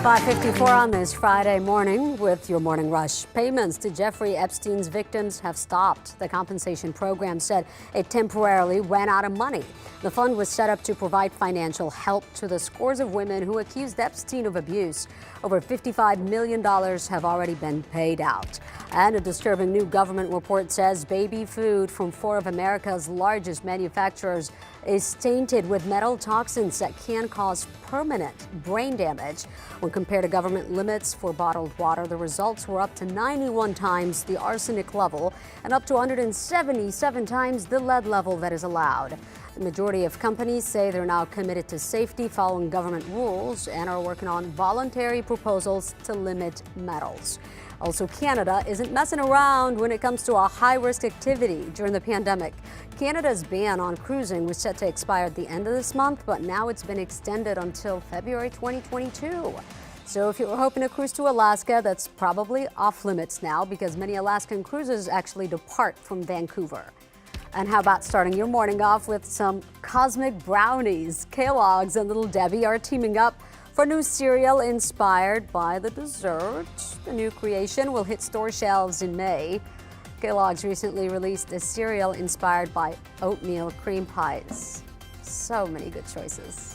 5:54 on this Friday morning with your Morning Rush. Payments to Jeffrey Epstein's victims have stopped. The compensation program said it temporarily ran out of money. The fund was set up to provide financial help to the scores of women who accused Epstein of abuse. Over $55 million have already been paid out. And a disturbing new government report says baby food from 4 of America's largest manufacturers is tainted with metal toxins that can cause permanent brain damage. When compared to government limits for bottled water, the results were up to 91 times the arsenic level and up to 177 times the lead level that is allowed. The majority of companies say they're now committed to safety following government rules and are working on voluntary proposals to limit metals. Also, Canada isn't messing around when it comes to a high-risk activity during the pandemic. Canada's ban on cruising was set to expire at the end of this month, but now it's been extended until February 2022. So if you were hoping to cruise to Alaska, that's probably off limits now because many Alaskan cruises actually depart from Vancouver. And how about starting your morning off with some cosmic brownies? Kellogg's and Little Debbie are teaming up for new cereal inspired by the dessert. The new creation will hit store shelves in May. Kellogg's recently released a cereal inspired by oatmeal cream pies. So many good choices.